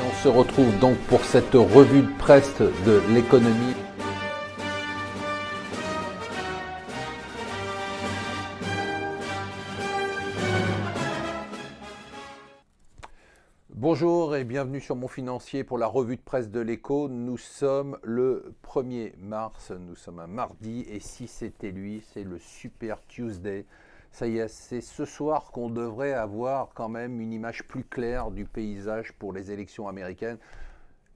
On se retrouve donc pour cette revue de presse de l'économie. Bonjour et bienvenue sur Mon Financier pour la revue de presse de l'écho. Nous sommes le 1er mars, nous sommes un mardi et si c'était lui, c'est le Super Tuesday. Ça y est, c'est ce soir qu'on devrait avoir quand même une image plus claire du paysage pour les élections américaines.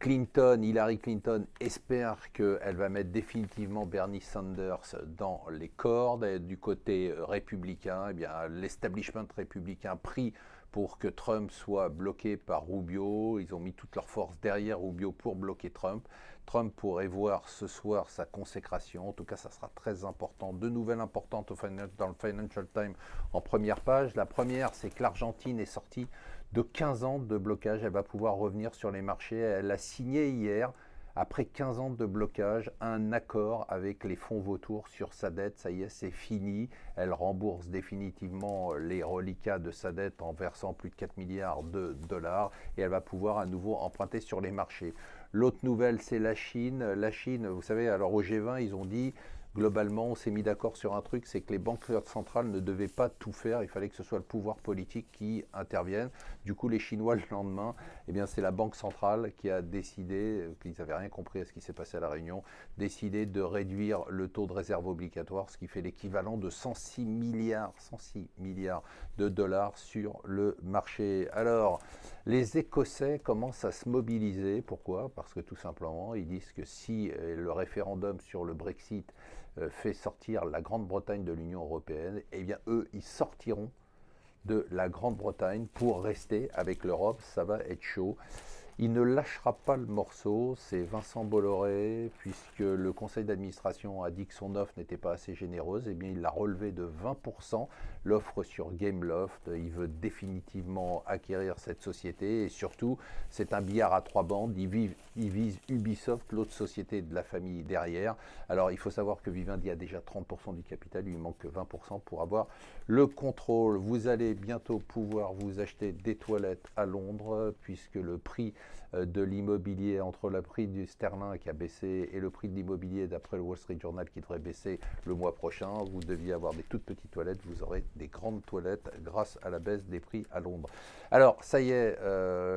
Hillary Clinton espère qu'elle va mettre définitivement Bernie Sanders dans les cordes. Et du côté républicain, eh bien, l'establishment républicain prie pour que Trump soit bloqué par Rubio. Ils ont mis toutes leurs forces derrière Rubio pour bloquer Trump. Trump pourrait voir ce soir sa consécration. En tout cas, ça sera très important. Deux nouvelles importantes dans le Financial Times en première page. La première, c'est que l'Argentine est sortie de 15 ans de blocage. Elle va pouvoir revenir sur les marchés. Elle a signé hier, après 15 ans de blocage, un accord avec les fonds vautours sur sa dette. Ça y est, c'est fini. Elle rembourse définitivement les reliquats de sa dette en versant plus de 4 milliards de dollars et elle va pouvoir à nouveau emprunter sur les marchés. L'autre nouvelle, c'est la Chine. La Chine, vous savez, alors au G20, ils ont dit, globalement, on s'est mis d'accord sur un truc, c'est que les banques centrales ne devaient pas tout faire, il fallait que ce soit le pouvoir politique qui intervienne. Du coup, les Chinois, le lendemain, eh bien, c'est la Banque centrale qui a décidé, qu'ils n'avaient rien compris à ce qui s'est passé à la Réunion, décidé de réduire le taux de réserve obligatoire, ce qui fait l'équivalent de 106 milliards de dollars sur le marché. Alors, les Écossais commencent à se mobiliser. Pourquoi ? Parce que tout simplement, ils disent que si le référendum sur le Brexit fait sortir la Grande-Bretagne de l'Union européenne, eh bien eux, ils sortiront de la Grande-Bretagne pour rester avec l'Europe. Ça va être chaud. Il ne lâchera pas le morceau, c'est Vincent Bolloré, puisque le conseil d'administration a dit que son offre n'était pas assez généreuse, eh bien il l'a relevé de 20%, l'offre sur Gameloft. Il veut définitivement acquérir cette société et surtout, c'est un billard à trois bandes, il vise Ubisoft, l'autre société de la famille derrière. Alors il faut savoir que Vivendi a déjà 30% du capital, il lui manque que 20% pour avoir le contrôle. Vous allez bientôt pouvoir vous acheter des toilettes à Londres, puisque le prix de l'immobilier, entre le prix du sterling qui a baissé et le prix de l'immobilier d'après le Wall Street Journal qui devrait baisser le mois prochain, vous deviez avoir des toutes petites toilettes, vous aurez des grandes toilettes grâce à la baisse des prix à Londres. Alors ça y est,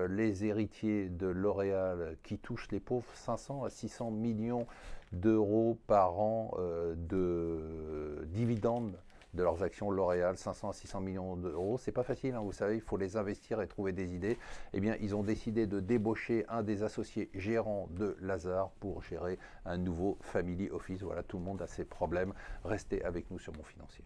les héritiers de L'Oréal qui touchent les pauvres 500 à 600 millions d'euros par an de dividendes de leurs actions L'Oréal, 500 à 600 millions d'euros. C'est pas facile, hein, vous savez, il faut les investir et trouver des idées. Eh bien, ils ont décidé de débaucher un des associés gérants de Lazare pour gérer un nouveau family office. Voilà, tout le monde a ses problèmes. Restez avec nous sur Mon Financier.